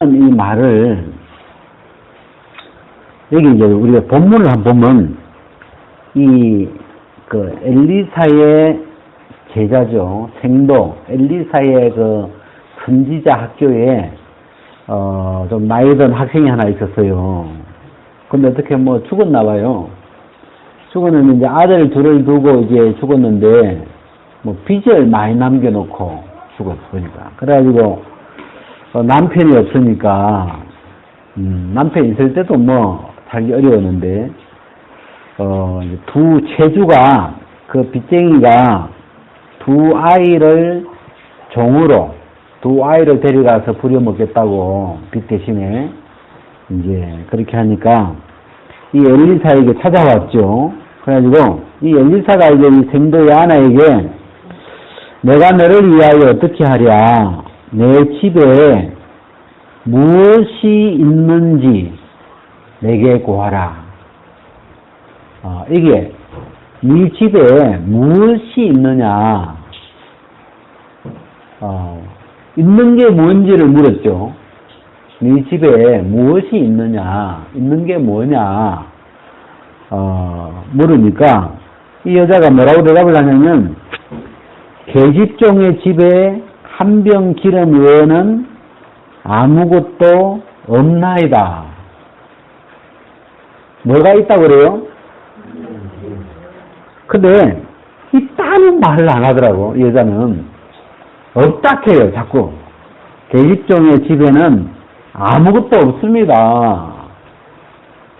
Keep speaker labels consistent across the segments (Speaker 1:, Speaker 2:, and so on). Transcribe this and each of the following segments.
Speaker 1: 이 말을, 여기 이제 우리가 본문을 한번 보면, 엘리사의 제자죠. 생도, 엘리사의 선지자 학교에, 좀 나이 든 학생이 하나 있었어요. 근데 어떻게 죽었나 봐요. 죽었는데, 이제 아들 둘을 두고 이제 죽었는데, 빚을 많이 남겨놓고 죽었어, 보니까. 그래가지고, 남편이 없으니까, 남편이 있을 때도 살기 어려웠는데, 두 체주가, 빚쟁이가 두 아이를 종으로, 두 아이를 데려가서 부려먹겠다고, 빚 대신에, 이제, 그렇게 하니까, 이 엘리사에게 찾아왔죠. 그래가지고, 이 엘리사가 이제 이 생도의 아내에게, 내가 너를 위하여 어떻게 하랴, 내 집에 무엇이 있는지 내게 구하라. 이게 네 집에 무엇이 있느냐, 있는 게 뭔지를 물었죠. 네 집에 무엇이 있느냐, 있는 게 뭐냐, 물으니까 이 여자가 뭐라고 대답을 하냐면, 계집종의 집에 한 병 기름 외에는 아무것도 없나이다. 뭐가 있다고 그래요? 근데 있다는 말을 안 하더라고. 이 여자는 없다 해요. 자꾸 계집종의 집에는 아무것도 없습니다.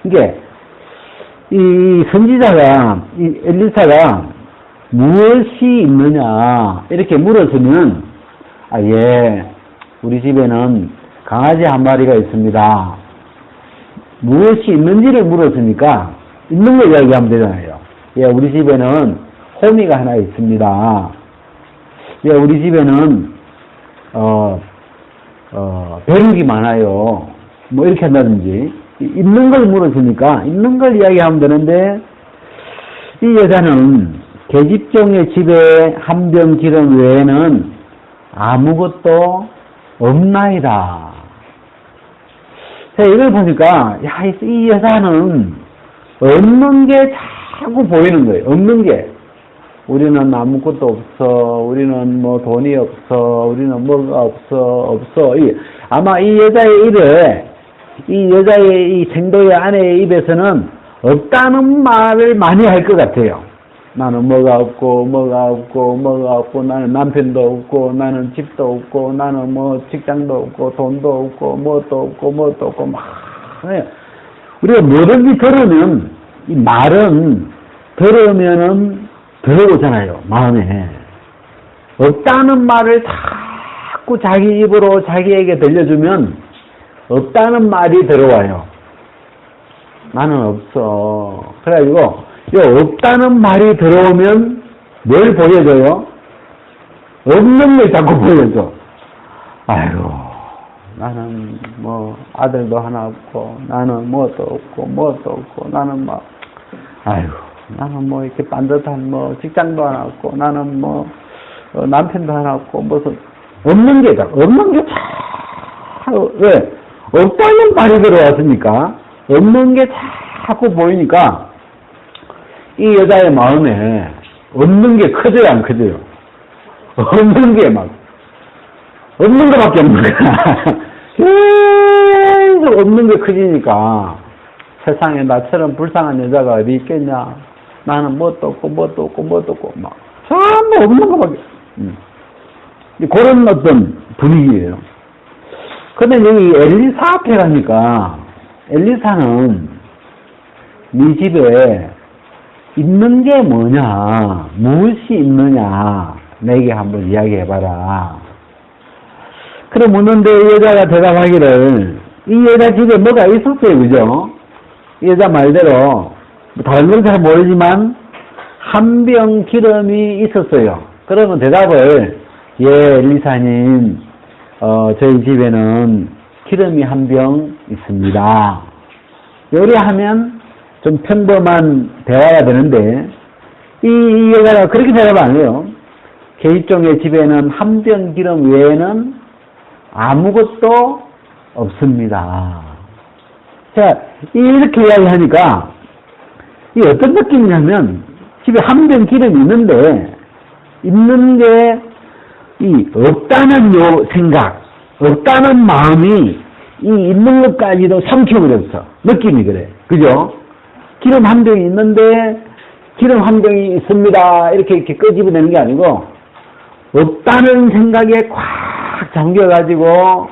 Speaker 1: 이게 이 선지자가, 이 엘리사가 무엇이 있느냐 이렇게 물었으면, 예, 우리 집에는 강아지 한 마리가 있습니다. 무엇이 있는지를 물었으니까 있는 거 이야기하면 되잖아요. 예, 우리 집에는 호미가 하나 있습니다. 예, 우리 집에는 벼룩이 많아요. 이렇게 한다든지, 있는 걸 물었으니까 있는 걸 이야기하면 되는데, 이 여자는 계집종의 집에 한 병 기름 외에는 아무것도 없나이다. 자, 이걸 보니까, 야, 이 여자는 없는 게 자꾸 보이는 거예요. 없는 게. 우리는 아무것도 없어. 우리는 돈이 없어. 우리는 뭐가 없어. 아마 이 여자의 입에, 이 여자의 이 생도의 아내의 입에서는 없다는 말을 많이 할 것 같아요. 나는 뭐가 없고, 나는 남편도 없고, 나는 집도 없고, 나는 직장도 없고, 돈도 없고, 뭣도 없고, 막. 우리가 뭐든지 들으면, 이 말은 들으면은 들어오잖아요, 마음에. 없다는 말을 자꾸 자기 입으로 자기에게 들려주면, 없다는 말이 들어와요. 나는 없어. 그래가지고, 없다는 말이 들어오면 뭘 보여줘요? 없는 걸 자꾸 보여줘. 아이고, 나는 아들도 하나 없고, 나는 뭣도 없고, 나는 아이고, 나는 이렇게 반듯한 직장도 하나 없고, 나는 남편도 하나 없고, 없는 게 왜? 없다는 말이 들어왔으니까, 없는 게 자꾸 보이니까, 이 여자의 마음에 없는 게 커져요, 안 커져요? 없는 게 없는 것밖에 없는 거야. 계속 없는 게 커지니까, 세상에 나처럼 불쌍한 여자가 어디 있겠냐? 나는 뭣도 없고, 전부 없는 것밖에. 그런 어떤 분위기예요. 근데 여기 엘리사 앞에 가니까, 엘리사는 네 집에 있는 게 뭐냐, 무엇이 있느냐, 내게 한번 이야기해봐라. 그래 묻는데 이 여자가 대답하기를, 이 여자 집에 뭐가 있었어요, 그죠? 이 여자 말대로, 다른 건 잘 모르지만, 한 병 기름이 있었어요. 그러면 대답을, 예, 엘리사님, 저희 집에는 기름이 한 병 있습니다. 요리하면, 좀 평범한 대화가 되는데, 이 여자가 그렇게 대답 안 해요. 계집종의 집에는 한 병 기름 외에는 아무것도 없습니다. 자, 이렇게 이야기하니까 이 어떤 느낌이냐면 집에 한 병 기름이 있는 게 이 없다는 생각, 없다는 마음이 이 있는 것까지도 삼켜버렸어. 느낌이 그래. 그죠? 기름 한 병이 있는데 기름 한 병이 있습니다. 이렇게 끄집어내는 게 아니고 없다는 생각에 꽉 잠겨가지고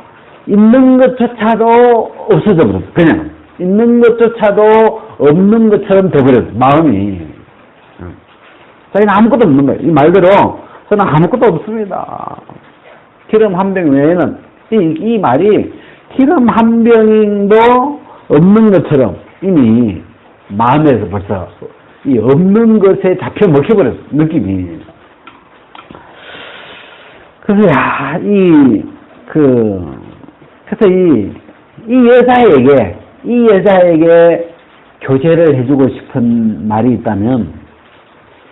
Speaker 1: 있는 것조차도 없어져 버렸어. 그냥 있는 것조차도 없는 것처럼 돼버렸어. 마음이. 자기는 아무것도 없는 거예요. 이 말대로 저는 아무것도 없습니다. 기름 한 병 외에는 이 말이 기름 한 병도 없는 것처럼 이미 마음에서 벌써 이 없는 것에 잡혀 먹혀버렸어. 느낌이. 그래서 그래서 이 여자에게 교제를 해주고 싶은 말이 있다면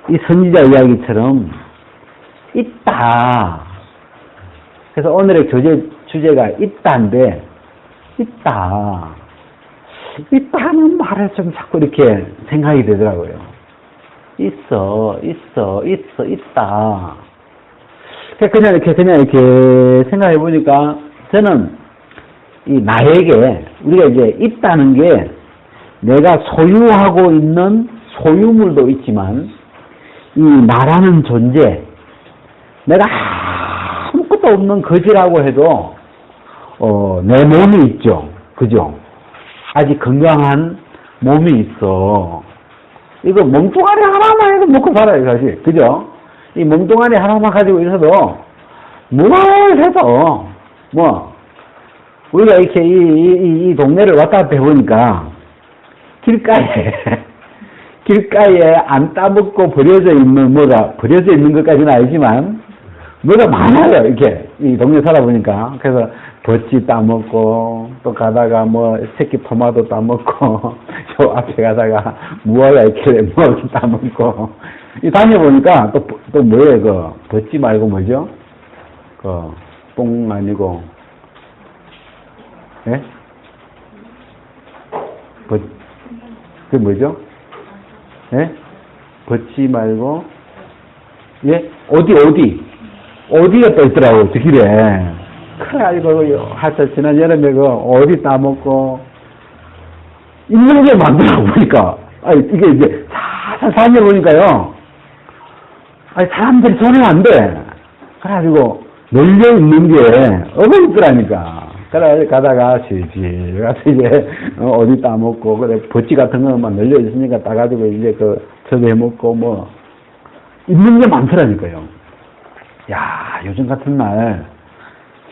Speaker 1: 이 선지자 이야기처럼 있다. 그래서 오늘의 교제 주제가 있다인데 있다는 말을 좀 자꾸 이렇게 생각이 되더라고요. 있다. 그냥 이렇게 생각해 보니까 저는 이 나에게 우리가 이제 있다는 게 내가 소유하고 있는 소유물도 있지만 이 나라는 존재, 내가 아무것도 없는 거지라고 해도 내 몸이 있죠. 그죠? 아직 건강한 몸이 있어. 이거 몸뚱아리 하나만 해도 먹고 살아요, 사실. 그죠? 이 몸뚱아리 하나만 가지고 있어도 뭘 해도 우리가 이렇게 이 동네를 왔다 갔다 해보니까 길가에 안 따먹고 버려져 있는 버려져 있는 것까지는 아니지만 뭐가 많아요. 이렇게 이 동네 살아보니까. 그래서 버찌 따먹고 또 가다가 새끼 토마토 따먹고 저 앞에 가다가 무화과 이렇게 따먹고 이 다녀보니까 또 뭐예요? 버찌 말고 뭐죠? 뽕 아니고 예? 그 뭐죠? 예? 버찌 말고 예? 어디가 또 있더라고요, 저 길에. 그래가지고, 하여튼, 지난 여름에 어디 따먹고, 있는 게 많더라고, 보니까. 이게 이제, 살살 다녀보니까요. 사람들이 손에 안 돼. 그래가지고, 널려있는 게, 있더라니까. 그래, 가다가, 가서 이제, 어디 따먹고, 그래, 버찌 같은 거만 널려있으니까 따가지고, 이제 저도 해먹고, 있는 게 많더라니까요. 야, 요즘 같은 날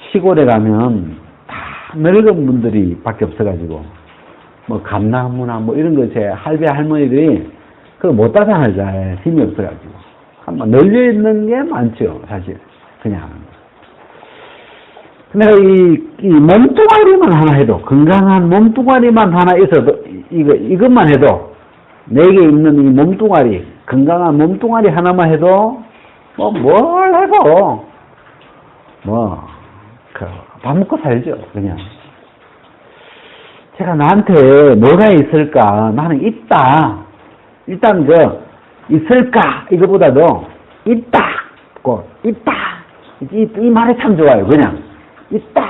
Speaker 1: 시골에 가면 다 늙은 분들이 밖에 없어가지고 감나무나 이런 거 제 할배 할머니들이 그거 못 따잖아요. 잘 힘이 없어가지고 한번 널려 있는 게 많죠, 사실. 그냥. 근데 이 몸뚱아리만 하나 해도, 건강한 몸뚱아리만 하나 있어도, 이것만 해도, 내게 있는 이 몸뚱아리, 건강한 몸뚱아리 하나만 해도 뭘 해도 밥 먹고 살죠. 그냥 제가 나한테 뭐가 있을까, 나는 있다, 일단 있을까 이거보다도 있다 이 말이 참 좋아요. 그냥 있다.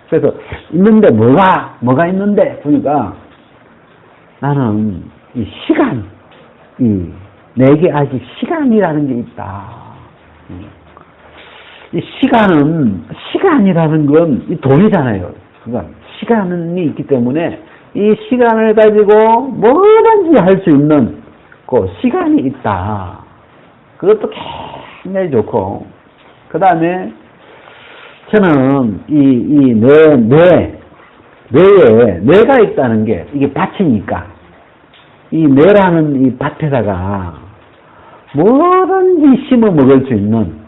Speaker 1: 그래서 있는데 뭐가 있는데 보니까 나는 이 시간, 내게 아직 시간이라는 게 있다. 이 시간이라는 건 이 돈이잖아요. 그러니까 시간이 있기 때문에 이 시간을 가지고 뭐든지 할 수 있는 그 시간이 있다. 그것도 굉장히 좋고, 그 다음에 저는 뇌에 뇌가 있다는 게 이게 밭이니까 이 뇌라는 이 밭에다가 뭐든지 심어 먹을 수 있는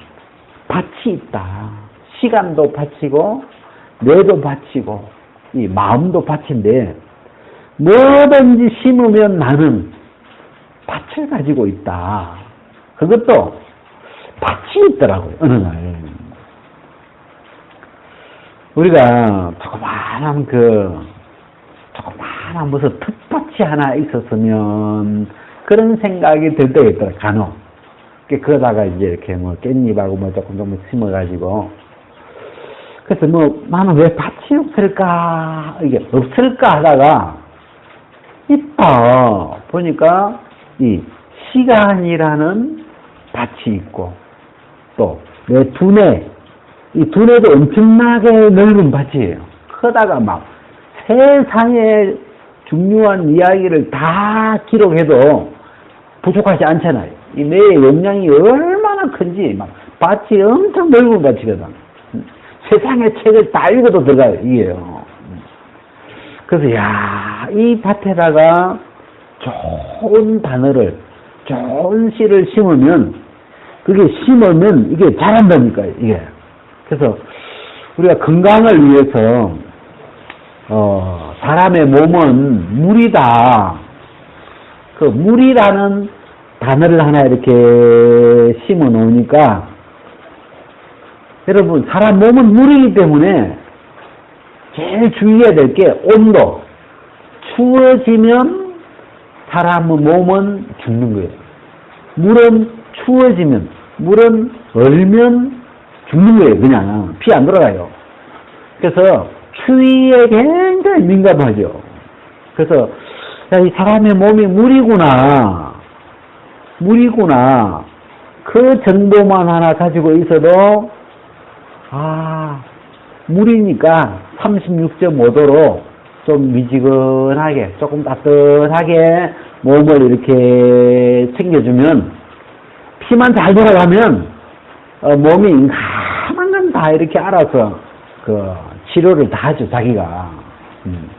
Speaker 1: 밭이 있다. 시간도 밭이고 뇌도 밭이고 이 마음도 밭인데 뭐든지 심으면 나는 밭을 가지고 있다. 그것도 밭이 있더라고요. 어느 날. 우리가 조그마한 무슨 텃밭이 하나 있었으면 그런 생각이 들 때가 있더라, 간혹. 그러다가 이제 이렇게 뭐 깻잎하고 뭐 조금 심어가지고. 그래서 나는 왜 밭이 없을까? 이게 없을까 하다가 있다. 보니까 이 시간이라는 밭이 있고 또 내 두뇌, 이 두뇌도 엄청나게 넓은 밭이에요. 크다가 막 세상의 중요한 이야기를 다 기록해도 부족하지 않잖아요. 이 뇌의 용량이 얼마나 큰지 막 밭이 엄청 넓은 밭이거든. 세상의 책을 다 읽어도 들어가요, 이게요. 그래서 이 밭에다가 좋은 단어를, 좋은 씨를 심으면 이게 자란다니까요, 이게. 그래서 우리가 건강을 위해서 사람의 몸은 물이다. 그 물이라는 단어를 하나 이렇게 심어 놓으니까 여러분, 사람 몸은 물이기 때문에 제일 주의해야 될 게 온도. 추워지면 사람 몸은 죽는 거예요. 물은 추워지면, 물은 얼면 죽는 거예요. 그냥 피 안 돌아가요. 그래서 추위에 굉장히 민감하죠. 그래서 이 사람의 몸이 물이구나. 그 정보만 하나 가지고 있어도 물이니까 36.5도로 좀 미지근하게, 조금 따뜻하게 몸을 이렇게 챙겨주면, 피만 잘 돌아가면 몸이 인간한 건 다 이렇게 알아서 치료를 다 하죠, 자기가.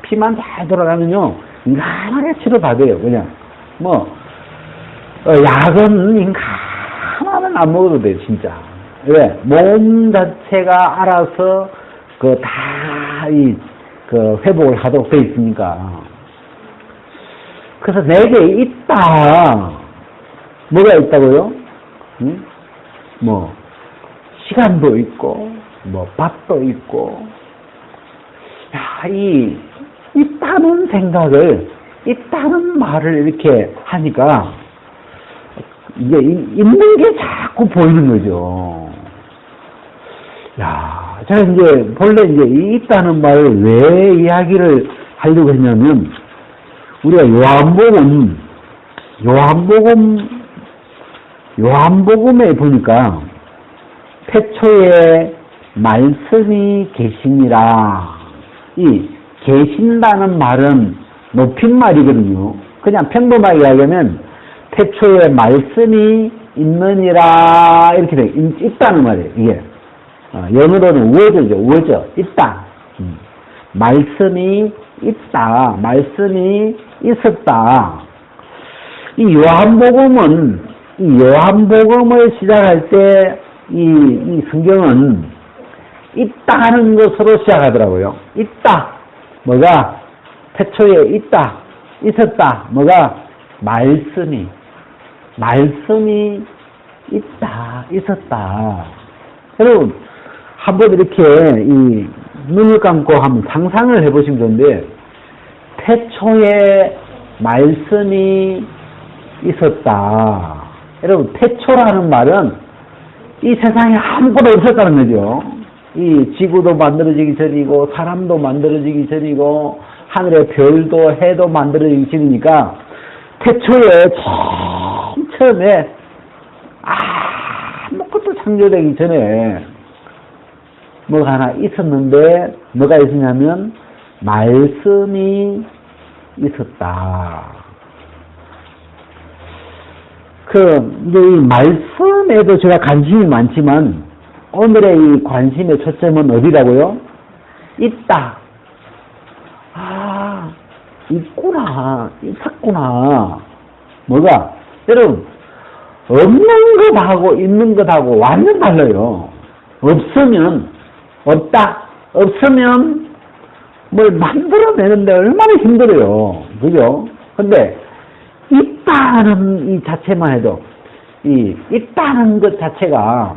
Speaker 1: 피만 잘 돌아가면요, 인간하게 치료받아요, 그냥. 약은 인간하면 안 먹어도 돼요, 진짜. 왜? 몸 자체가 알아서 회복을 하도록 돼 있으니까. 그래서 내게 있다. 뭐가 있다고요? 시간도 있고, 밭도 있고. 있다는 생각을, 있다는 말을 이렇게 하니까, 이게 있는 게 자꾸 보이는 거죠. 제가 이제 본래 있다는 말을 왜 이야기를 하려고 했냐면, 우리가 요한복음에 보니까 태초에 말씀이 계시니라. 이 계신다는 말은 높임말이거든요. 그냥 평범하게 이야기하면 태초에 말씀이 있느니라 이렇게 돼 있다는 말이에요. 이게 영어로는 word죠. 있다. 말씀이 있다. 말씀이 있었다. 이 요한복음을 시작할 때 이 성경은 있다는 것으로 시작하더라고요. 있다. 뭐가? 태초에 있다. 있었다. 뭐가? 말씀이 있다. 있었다. 여러분, 한번 이렇게 눈을 감고 한번 상상을 해보시면 좋은데, 태초에 말씀이 있었다. 여러분, 태초라는 말은 이 세상에 아무것도 없었다는 거죠. 이 지구도 만들어지기 전이고, 사람도 만들어지기 전이고, 하늘의 별도 해도 만들어지기 전이니까, 태초에 처음에 아무것도 창조되기 전에 뭐가 하나 있었는데, 뭐가 있었냐면 말씀이 있었다. 이제 이 말씀에도 제가 관심이 많지만 오늘의 이 관심의 초점은 어디라고요? 있다. 있구나. 있었구나. 뭐가? 여러분, 없는 것하고 있는 것하고 완전 달라요. 없으면 없다. 없으면 뭘 만들어내는데 얼마나 힘들어요. 그죠? 근데 있다는 이 자체만 해도 있다는 것 자체가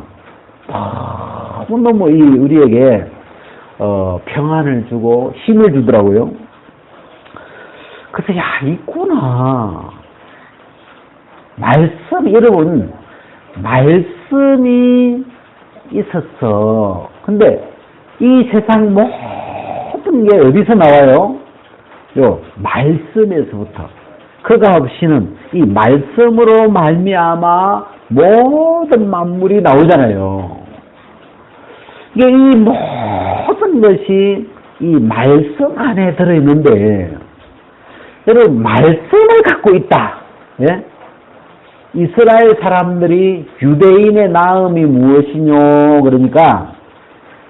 Speaker 1: 너무 우리에게 평안을 주고 힘을 주더라고요. 그래서 있구나. 말씀, 여러분, 말씀이 있었어. 근데 이 세상 모든 게 어디서 나와요? 요 말씀에서부터. 그가 없이는 이 말씀으로 말미암아 모든 만물이 나오잖아요. 이게 이 모든 것이 이 말씀 안에 들어있는데, 여러분, 말씀을 갖고 있다. 예? 이스라엘 사람들이 유대인의 나음이 무엇이뇨? 그러니까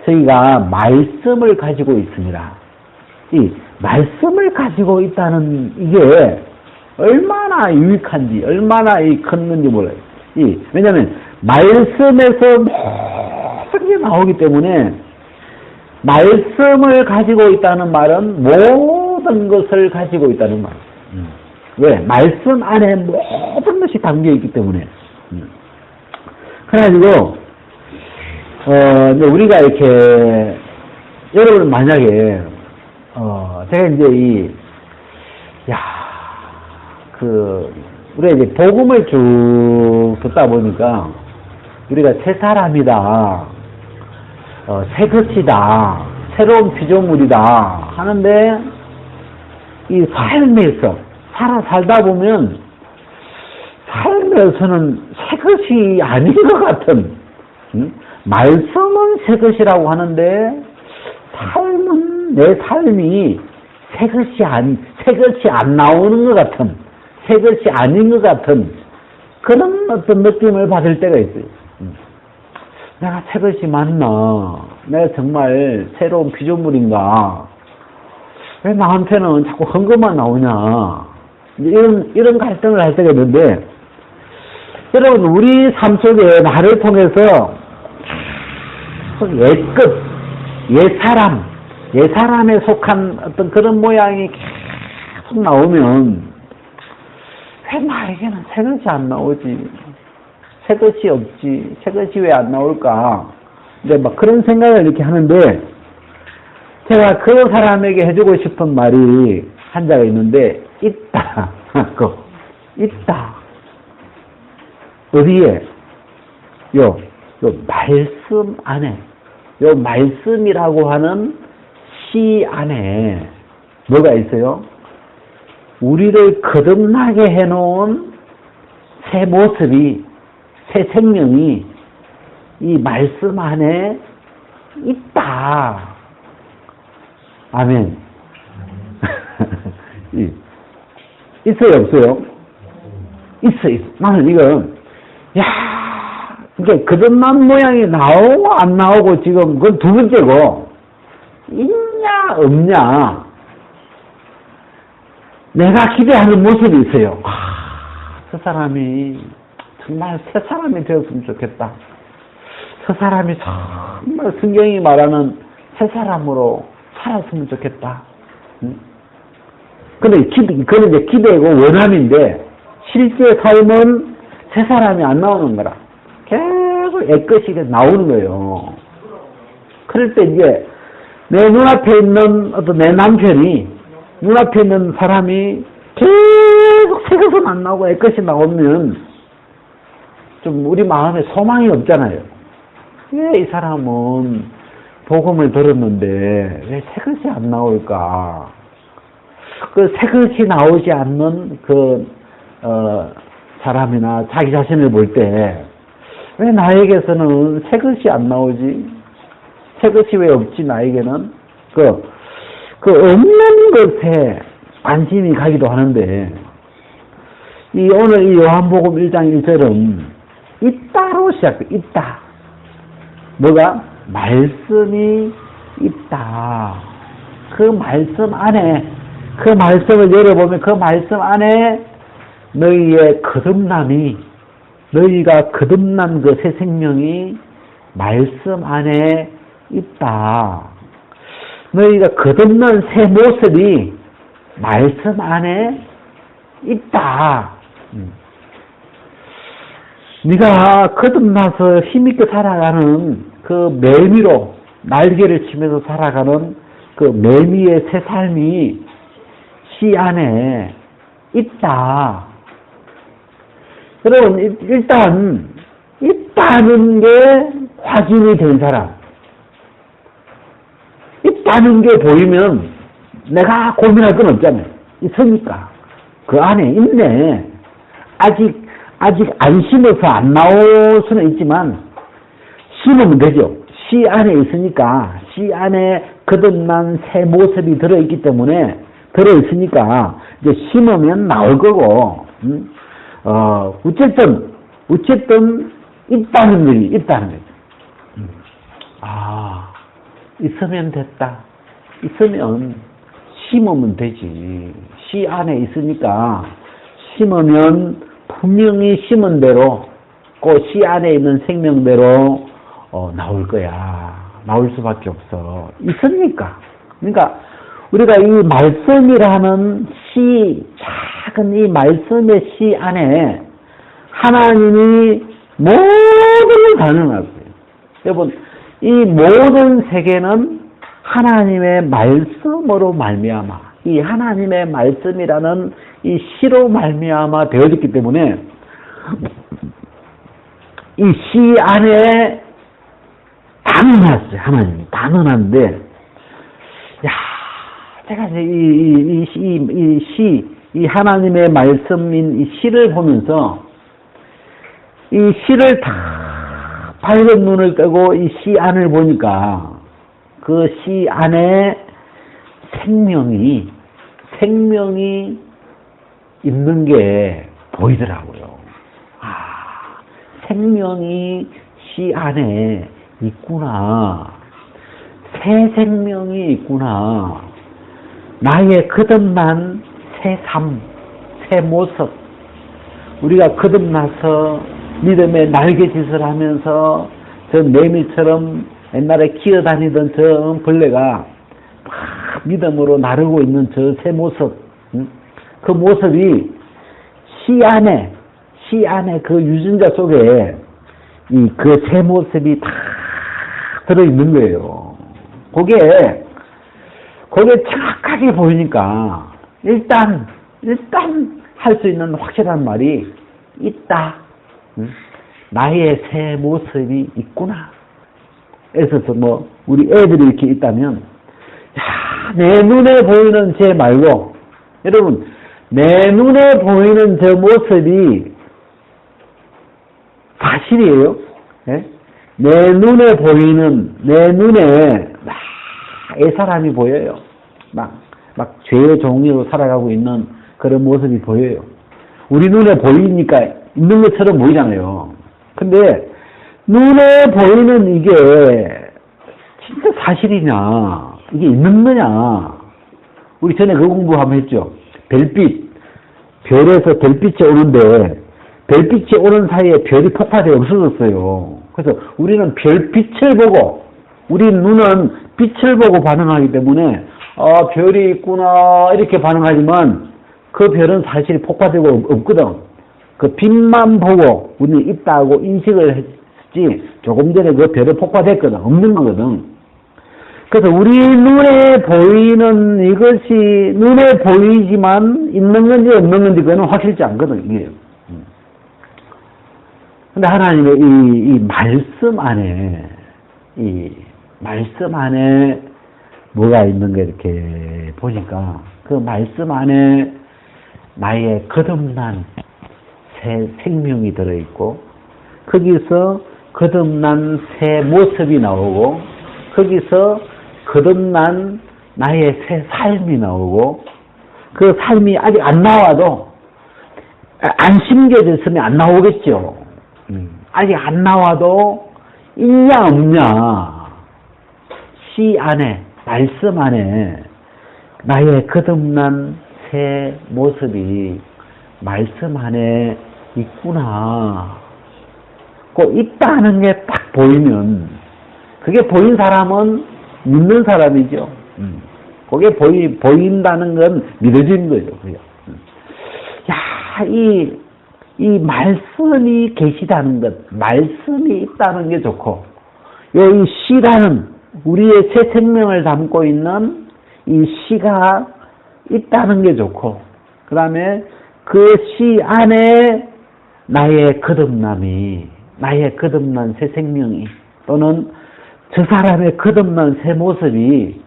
Speaker 1: 저희가 말씀을 가지고 있습니다. 이 말씀을 가지고 있다는 이게 얼마나 유익한지, 얼마나 큰 건지 몰라요. 왜냐하면 말씀에서 모든 게 나오기 때문에, 말씀을 가지고 있다는 말은 모든 것을 가지고 있다는 말. 왜? 말씀 안에 모든 것이 담겨 있기 때문에. 그래가지고 우리가 이렇게, 여러분 만약에 제가 이제 우리가 이제 복음을 쭉 듣다 보니까 우리가 새 사람이다, 새 것이다, 새로운 피조물이다 하는데, 이 삶에서 살다 보면 삶에서는 새 것이 아닌 것 같은, 말씀은 새 것이라고 하는데 내 삶이 새 것이 안 나오는 것 같은, 새 것이 아닌 것 같은 그런 어떤 느낌을 받을 때가 있어요. 내가 새 것이 맞나? 내가 정말 새로운 피조물인가? 왜 나한테는 자꾸 헌것만 나오냐? 이런 갈등을 할 때가 있는데, 여러분, 우리 삶 속에 나를 통해서 옛사람에 속한 어떤 그런 모양이 계속 나오면, 왜 나에게는 새 것이 안 나오지? 새 것이 없지? 새 것이 왜 안 나올까? 이제 막 그런 생각을 이렇게 하는데, 제가 그 사람에게 해주고 싶은 말이 한자가 있는데, 있다. 있다. 어디에? 요 말씀 안에. 요 말씀이라고 하는 시 안에 뭐가 있어요? 우리를 거듭나게 해놓은 새 모습이, 새 생명이 이 말씀 안에 있다. 아멘. 있어요, 없어요? 있어. 나는 이건, 이게 거듭난 모양이 나오고 안 나오고 지금 그건 두 번째고, 있냐, 없냐, 내가 기대하는 모습이 있어요. 저 사람이 정말 새 사람이 되었으면 좋겠다. 저 사람이 정말 성경이 말하는 새 사람으로 살았으면 좋겠다. 근데 그건 이제 기대고 원함인데, 실제 삶은 새 사람이 안 나오는 거라. 계속 애것이 나오는 거예요. 그럴 때 이제 내 눈앞에 있는 내 남편이, 눈앞에 있는 사람이 계속 새 것은 안 나오고 애것이 나오면 좀 우리 마음에 소망이 없잖아요. 왜 이 사람은 복음을 들었는데 왜 새 것이 안 나올까? 그 새 것이 나오지 않는 사람이나 자기 자신을 볼 때 왜 나에게서는 새 것이 안 나오지? 새 것이 왜 없지, 나에게는? 그 없는 것에 관심이 가기도 하는데, 오늘 이 요한복음 1장 1절은 있다로 시작돼. 있다. 뭐가? 말씀이 있다. 그 말씀 안에, 그 말씀을 열어보면 그 말씀 안에 너희의 거듭남이, 너희가 거듭난 그 새 생명이 말씀 안에 있다. 너희가 거듭난 새 모습이 말씀 안에 있다. 네가 거듭나서 힘있게 살아가는 그 매미로, 날개를 치면서 살아가는 그 매미의 새 삶이 시 안에 있다. 여러분, 일단 있다는 게 확인이 된 사람, 있다는 게 보이면 내가 고민할 건 없잖아요. 있으니까 그 안에 있네. 아직 안 심어서 안 나올 수는 있지만 심으면 되죠. 시 안에 있으니까, 시 안에 거듭난 새 모습이 들어있기 때문에, 들어있으니까 이제 심으면 나올 거고, 어쨌든 있다는 거지. 있으면 됐다. 있으면 심으면 되지. 시 안에 있으니까 심으면 분명히 심은 대로, 그 시 안에 있는 생명대로 나올 거야. 나올 수밖에 없어. 있으니까. 그러니까 우리가 이 말씀이라는 시, 작은 이 말씀의 시 안에 하나님이 모든 걸 가능하고요. 여러분, 이 모든 세계는 하나님의 말씀으로 말미암아, 이 하나님의 말씀이라는 이 시로 말미암아 되어졌기 때문에 이 시 안에 단언했어요. 하나님이 단언한데, 야, 제가 이 하나님의 말씀인 이 시를 보면서 이 시를 다 밝은 눈을 뜨고 이 시 안을 보니까 그 시 안에 생명이 있는 게 보이더라고요. 생명이 시 안에 있구나. 새 생명이 있구나. 나의 거듭난 새 삶, 새 모습. 우리가 거듭나서 믿음의 날개짓을 하면서 저 매미처럼 옛날에 기어다니던 저 벌레가 막 믿음으로 나르고 있는 저 새 모습. 그 모습이 시 안에 그 유전자 속에 그 새 모습이 다 들어있는 거예요. 그게 정확하게 보이니까 일단 할 수 있는 확실한 말이 있다. 나의 새 모습이 있구나. 그래서 뭐 우리 애들이 이렇게 있다면, 내 눈에 보이는 쟤 말고, 여러분, 내 눈에 보이는 저 모습이 사실이에요. 네? 내 눈에 이 사람이 보여요. 막 죄의 종류로 살아가고 있는 그런 모습이 보여요. 우리 눈에 보이니까 있는 것처럼 보이잖아요. 근데 눈에 보이는 이게 진짜 사실이냐, 이게 있는 거냐. 우리 전에 그 공부 한번 했죠. 별에서 별빛이 오는데 별빛이 오는 사이에 별이 폭발해 없어졌어요. 그래서 우리는 별빛을 보고, 우리 눈은 빛을 보고 반응하기 때문에 별이 있구나 이렇게 반응하지만 그 별은 사실 폭발되고 없거든. 그 빛만 보고 우리는 있다고 인식을 했지, 조금 전에 그 별은 폭발했거든. 없는 거거든. 그래서 우리 눈에 보이는 이것이 눈에 보이지만 있는 건지 없는 건지 그거는 확실치 않거든, 이게. 근데 하나님의 이 말씀 안에 뭐가 있는가 이렇게 보니까 그 말씀 안에 나의 거듭난 새 생명이 들어있고, 거기서 거듭난 새 모습이 나오고, 거기서 거듭난 나의 새 삶이 나오고, 그 삶이 아직 안 나와도, 안 심겨졌으면 안 나오겠죠. 아직 안 나와도 있냐 없냐, 시 안에, 말씀 안에 나의 거듭난 새 모습이 말씀 안에 있구나. 꼭 있다는 게 딱 보이면, 그게 보인 사람은 믿는 사람이죠. 그게 보인다는 건 믿어지는 거죠. 야, 이 말씀이 계시다는 것, 말씀이 있다는 게 좋고, 이 시라는 우리의 새 생명을 담고 있는 이 시가 있다는 게 좋고, 그 다음에 그 시 안에 나의 거듭난 새 생명이, 또는 저 사람의 거듭난 새 모습이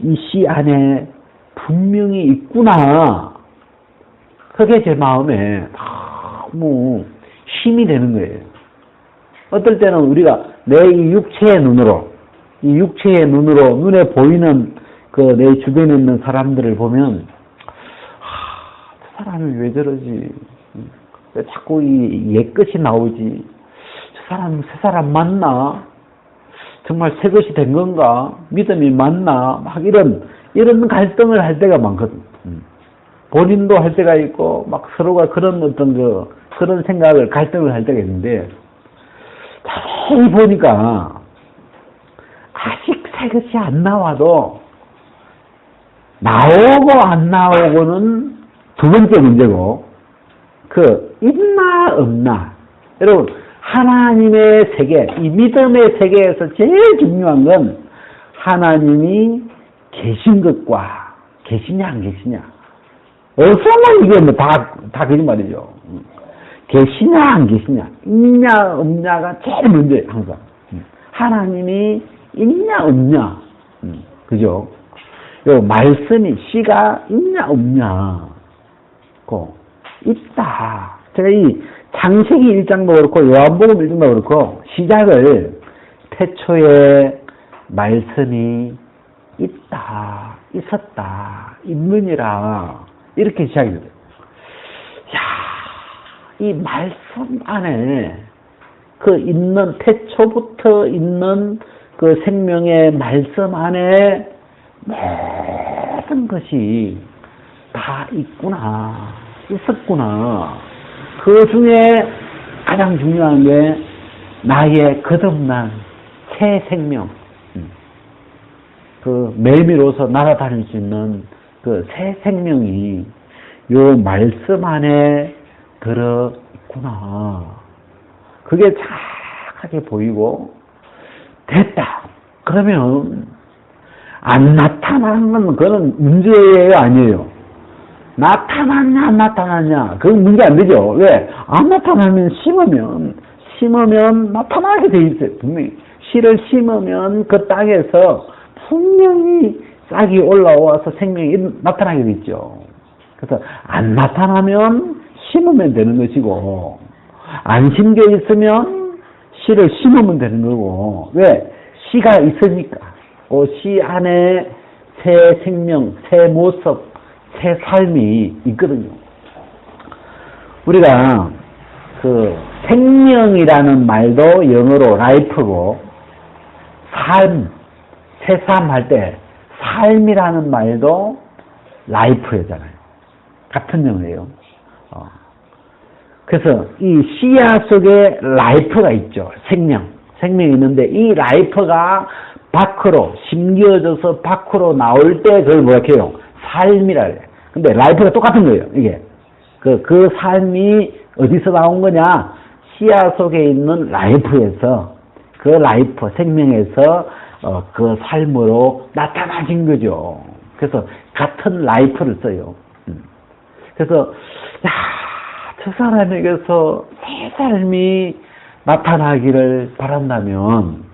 Speaker 1: 이 시 안에 분명히 있구나. 그게 제 마음에 너무 힘이 되는 거예요. 어떨 때는 우리가 내 이 육체의 눈으로 눈에 보이는 그 내 주변에 있는 사람들을 보면, 저 사람이 왜 저러지? 왜 자꾸 이 옛것이 나오지? 저 사람 맞나? 정말 새 것이 된 건가? 믿음이 맞나? 막 이런 갈등을 할 때가 많거든. 본인도 할 때가 있고, 막 서로가 그런 그런 갈등을 할 때가 있는데, 자세히 보니까, 아직 새 것이 안 나와도, 나오고 안 나오고는 두 번째 문제고, 있나, 없나. 여러분, 하나님의 세계, 이 믿음의 세계에서 제일 중요한 건, 하나님이 계신 것과, 계시냐, 안 계시냐. 없으면 이게 뭐 다 거짓말이죠. 계시냐, 안 계시냐. 있냐, 없냐가 제일 문제예요, 항상. 하나님이 있냐, 없냐. 그죠? 요 말씀이, 시가 있냐, 없냐. 있다. 제가 이 창세기 1장도 그렇고, 요한복음 1장도 그렇고, 시작을 태초에 말씀이 있다, 있었다, 있느니라. 이렇게 시작이 돼요. 이 말씀 안에 태초부터 있는 그 생명의 말씀 안에 모든 것이 다 있구나, 있었구나. 그 중에 가장 중요한 게 나의 거듭난 새 생명, 그 매미로서 날아다닐 수 있는 그 새 생명이 요 말씀 안에 들어 있구나. 그게 착하게 보이고, 됐다. 그러면 안 나타나는 건 그건 문제예요, 아니에요? 나타났냐, 안 나타났냐? 그건 문제 안 되죠. 왜? 안 나타나면 심으면 나타나게 돼 있어요. 분명히. 씨를 심으면 그 땅에서 분명히 싹이 올라와서 생명이 나타나게 돼 있죠. 그래서 안 나타나면 심으면 되는 것이고, 안 심겨 있으면 씨를 심으면 되는 거고. 왜? 씨가 있으니까. 씨 안에 새 생명, 새 모습, 새 삶이 있거든요. 우리가 생명이라는 말도 영어로 life고, 새삼 할 때 삶이라는 말도 life잖아요. 같은 영어예요. 그래서 이 씨앗 속에 life가 있죠. 생명이 있는데, 이 life가 밖으로 심겨져서 밖으로 나올 때 그걸 뭐라고 해요? 삶이라 그래요. 근데 life가 똑같은 거예요. 이게 그 삶이 어디서 나온 거냐? 씨앗 속에 있는 life에서, 그 life 생명에서 그 삶으로 나타나진 거죠. 그래서 같은 life를 써요. 그래서 저 사람에게서 새 삶이 나타나기를 바란다면,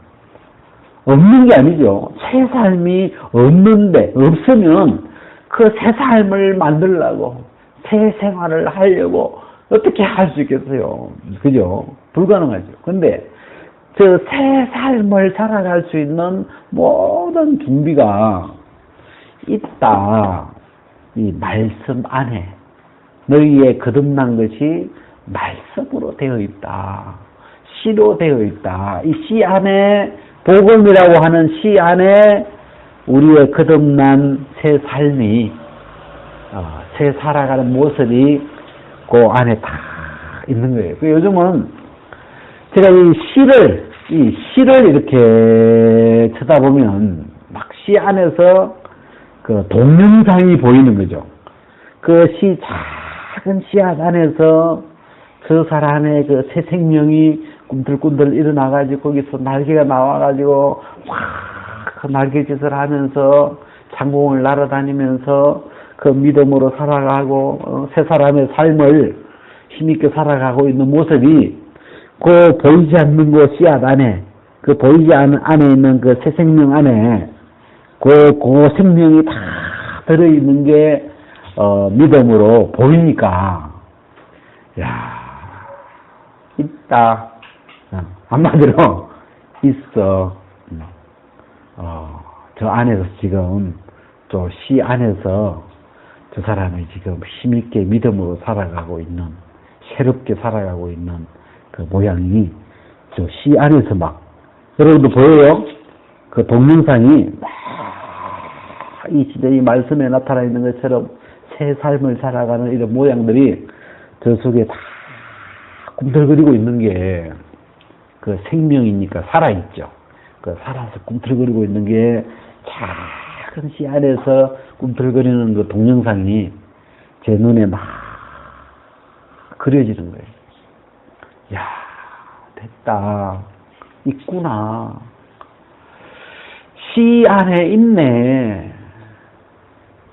Speaker 1: 없는 게 아니죠. 새 삶이 없으면 그 새 삶을 만들려고, 새 생활을 하려고 어떻게 할 수 있겠어요? 그죠? 불가능하죠. 근데 저 새 삶을 살아갈 수 있는 모든 준비가 있다. 이 말씀 안에 너희의 거듭난 것이 말씀으로 되어 있다. 씨로 되어 있다. 이 씨 안에, 복음이라고 하는 씨 안에 우리의 거듭난 새 삶이, 새 살아가는 모습이 그 안에 다 있는 거예요. 요즘은 제가 이 씨를 이렇게 쳐다보면 막 씨 안에서 그 동영상이 보이는 거죠. 그 작은 씨앗 안에서 저 사람의 그 새 생명이 꿈틀꿈틀 일어나가지고 거기서 날개가 나와가지고 확 날개짓을 하면서 창공을 날아다니면서 그 믿음으로 살아가고 새 사람의 삶을 힘있게 살아가고 있는 모습이 그 보이지 않는 그 씨앗 안에, 그 보이지 않는 안에 있는 그 새 생명 안에 그 생명이 다 들어있는 게 믿음으로 보이니까 야 있다. 한마디로 있어. 저 안에서 지금 또 시 안에서 저 사람이 지금 힘있게 믿음으로 살아가고 있는, 새롭게 살아가고 있는 그 모양이 저 시 안에서 막, 여러분도 보여요? 그 동영상이 막 이 진짜 이 말씀에 나타나 있는 것처럼 새 삶을 살아가는 이런 모양들이 저 속에 다 꿈틀거리고 있는 게 그 생명이니까 살아있죠. 그 살아서 꿈틀거리고 있는 게 작은 씨 안에서 꿈틀거리는 그 동영상이 제 눈에 막 그려지는 거예요. 야, 됐다. 있구나. 씨 안에 있네.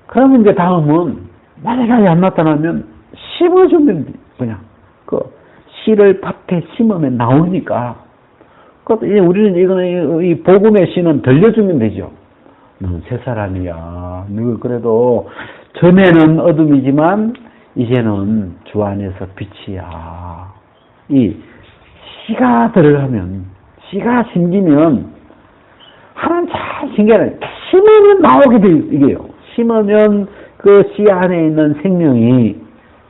Speaker 1: 그러면 이제 다음은 만약에 안 나타나면 심어주면 그냥 그 씨를 밭에 심으면 나오니까. 이제 우리는 이거는 이 복음의 씨는 들려주면 되죠. 너는 새 사람이야. 너 그래도 전에는 어둠이지만 이제는 주 안에서 빛이야. 이 씨가 들어가면, 씨가 심기면 하나는 잘 신기하네. 심으면 나오게 돼 이게요. 심으면 그 씨 안에 있는 생명이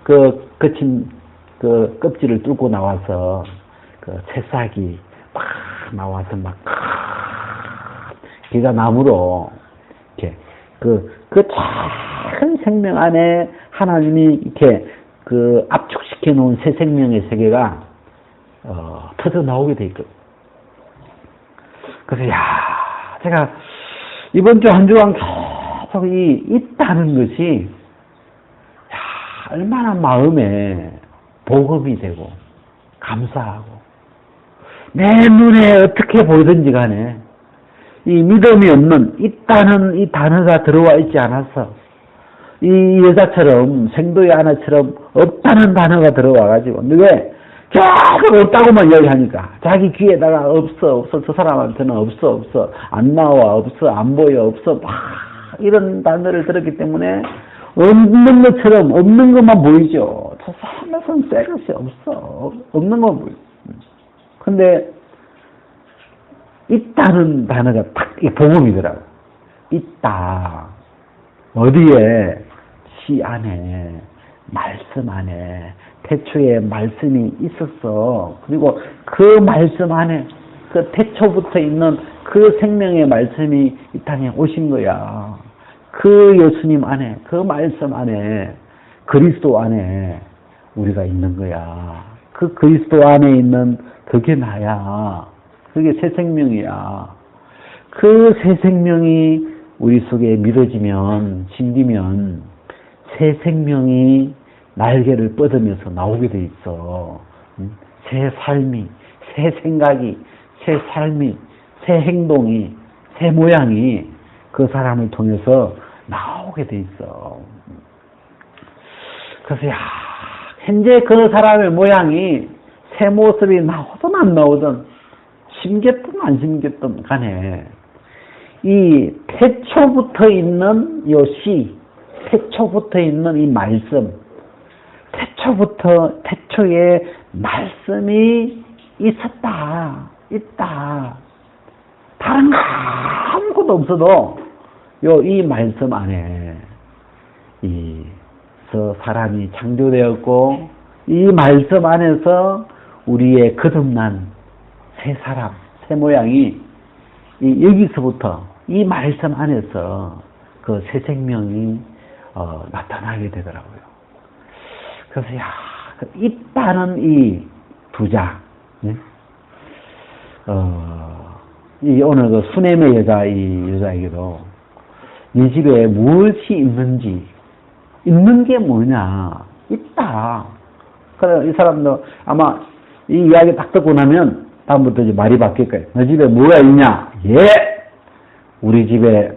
Speaker 1: 그 거친 그 껍질을 뚫고 나와서 그 새싹이 막 나와서 막 기가 나무로 이렇게 그 작은 생명 안에 하나님이 이렇게 그 압축시켜 놓은 새 생명의 세계가 터져 나오게 돼 있거든. 그래서 제가 이번 주 한 주간 계속 있다는 것이 얼마나 마음에 복음이 되고 감사하고 내 눈에 어떻게 보이든지 간에 이 믿음이 없는 있다는 이 단어가 들어와 있지 않았어. 이 여자처럼 생도의 아내처럼 없다는 단어가 들어와가지고 왜? 계속 없다고만 이야기하니까 자기 귀에다가 없어 저 사람한테는 없어 안 나와 없어 안 보여 없어 막 이런 단어를 들었기 때문에 없는 것처럼 없는 것만 보이죠. 저 사람에서는 새 것이 없어. 없는 것만 보이죠. 근데 있다는 단어가 딱 복음이더라고요. 있다. 어디에? 시 안에, 말씀 안에, 태초에 말씀이 있었어. 그리고 그 말씀 안에, 그 태초부터 있는 그 생명의 말씀이 이 땅에 오신 거야. 그 예수님 안에, 그 말씀 안에, 그리스도 안에 우리가 있는 거야. 그 그리스도 안에 있는 그게 나야. 그게 새 생명이야. 그 새 생명이 우리 속에 믿어지면, 심기면 새 생명이 날개를 뻗으면서 나오게 돼 있어. 새 삶이, 새 생각이, 새 삶이, 새 행동이, 새 모양이 그 사람을 통해서 나오게 돼 있어. 그래서 현재 그 사람의 모양이 새 모습이 나오든 안 나오든 심겼든 안 심겼든 간에 이 태초부터 있는 요 시, 태초부터 있는 이 말씀, 태초에 말씀이 있었다, 있다. 다른 거 아무것도 없어도 이 말씀 안에 저 사람이 창조되었고 이 말씀 안에서 우리의 거듭난 새 사람, 새 모양이 여기서부터 이 말씀 안에서 그 새 생명이 나타나게 되더라고요. 그래서 있다는 이 부자, 네? 오늘 그 수넴의 여자에게도 네 집에 무엇이 있는지, 있는 게 뭐냐, 있다. 그래, 이 사람도 아마 이 이야기 딱 듣고 나면 다음부터 이제 말이 바뀔 거예요. 너 집에 뭐가 있냐? 예! 우리 집에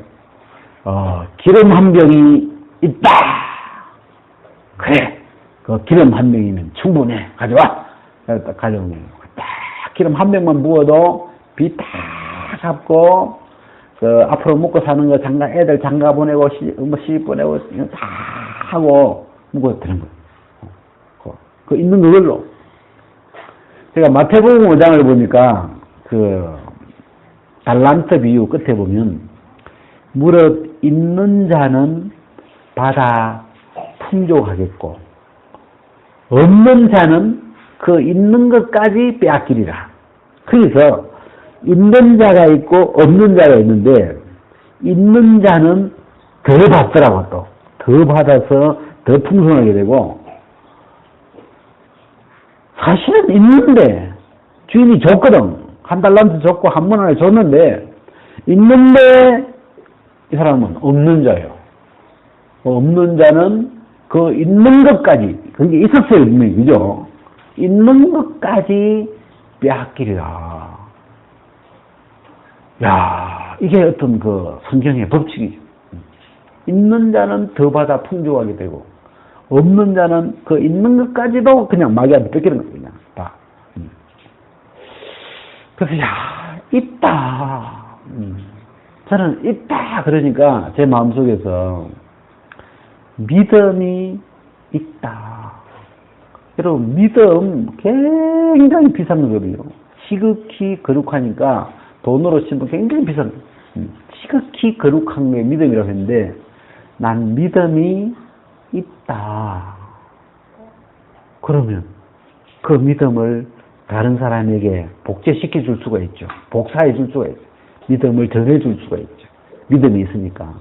Speaker 1: 기름 한 병이 있다. 그래, 그 기름 한 병이면 충분해. 가져와. 딱 가져오는 거예요. 딱 기름 한 병만 부어도 비 딱 잡고 그 앞으로 먹고 사는 거 애들 장가 보내고 시집 보내고 다 하고 먹고 되는 거예요. 그 있는 그걸로. 제가 마태복음 5장을 보니까 그 달란트 비유 끝에 보면 무릇 있는 자는 받아 풍족하겠고 없는 자는 그 있는 것까지 빼앗기리라. 그래서 있는 자가 있고 없는 자가 있는데 있는 자는 더 받더라고. 또 더 받아서 더 풍성하게 되고 사실은 있는데 주인이 줬거든. 한 달란트 줬고 한 문 안에 줬는데 있는데 이 사람은 없는 자예요. 없는 자는 그 있는 것까지, 그게 있었어요, 분명히, 그죠? 있는 것까지 빼앗기리라. 야, 이게 어떤 그 성경의 법칙이죠. 있는 자는 더 받아 풍족하게 되고, 없는 자는 그 있는 것까지도 그냥 마귀한테 뺏기는 거예요, 그냥. 다. 그래서, 야, 있다. 저는 있다. 그러니까 제 마음속에서 믿음이 있다. 여러분, 믿음 굉장히 비싼 거거든요. 지극히 거룩하니까 돈으로 치면 굉장히 비싼 거예요. 지극히 거룩한 게 믿음이라고 했는데 난 믿음이 있다. 그러면 그 믿음을 다른 사람에게 복제시켜 줄 수가 있죠. 복사해 줄 수가 있죠. 믿음을 전해 줄 수가 있죠. 믿음이 있으니까.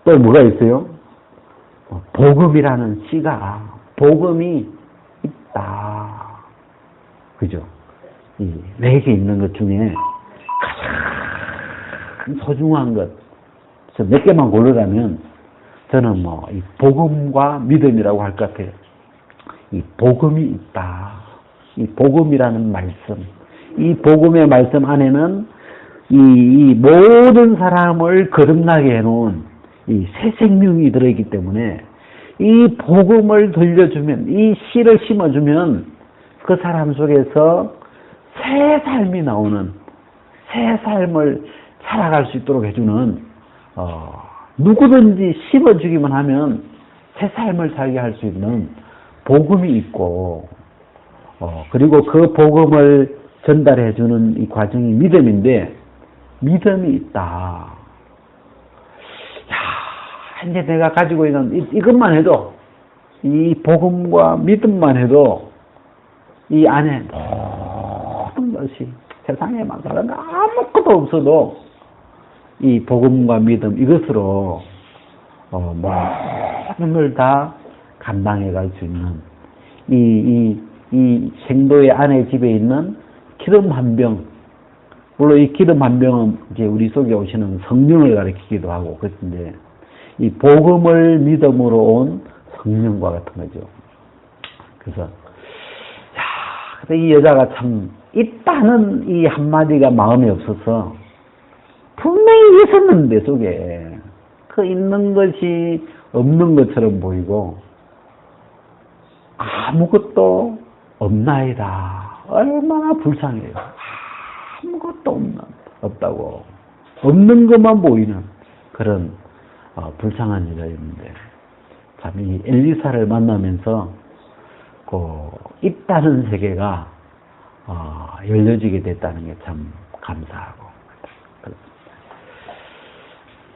Speaker 1: 또 뭐가 있어요? 복음이라는 씨가, 복음이 있다. 그죠? 내게 있는 것 중에 가장 소중한 것, 몇 개만 고르라면 저는 이 복음과 믿음이라고 할 것 같아요. 이 복음이 있다. 이 복음이라는 말씀, 이 복음의 말씀 안에는 이 모든 사람을 거듭나게 해놓은 이 새 생명이 들어있기 때문에 이 복음을 들려주면, 이 씨를 심어주면 그 사람 속에서 새 삶이 나오는, 새 삶을 살아갈 수 있도록 해주는, 누구든지 심어주기만 하면 새 삶을 살게 할 수 있는 복음이 있고, 그리고 그 복음을 전달해주는 이 과정이 믿음인데, 믿음이 있다. 야, 이제 내가 가지고 있는 이것만 해도, 이 복음과 믿음만 해도, 이 안에 모든 것이 세상에 막 다른 거 아무것도 없어도, 이 복음과 믿음, 이것으로, 모든 걸 다 감당해 갈 수 있는, 이 생도의 안에 집에 있는 기름 한 병, 물론 이 기름 한 병은 이제 우리 속에 오시는 성령을 가리키기도 하고 그런데 이 복음을 믿음으로 온 성령과 같은 거죠. 그래서 근데 이 여자가 참 있다는 이 한마디가 마음에 없어서 분명히 있었는데 속에 그 있는 것이 없는 것처럼 보이고 아무것도 없나이다. 얼마나 불쌍해요. 아무것도 없다고. 없는 것만 보이는 그런 불쌍한 여자였는데 참 이 엘리사를 만나면서 있다는 세계가 열려지게 됐다는 게 참 감사하고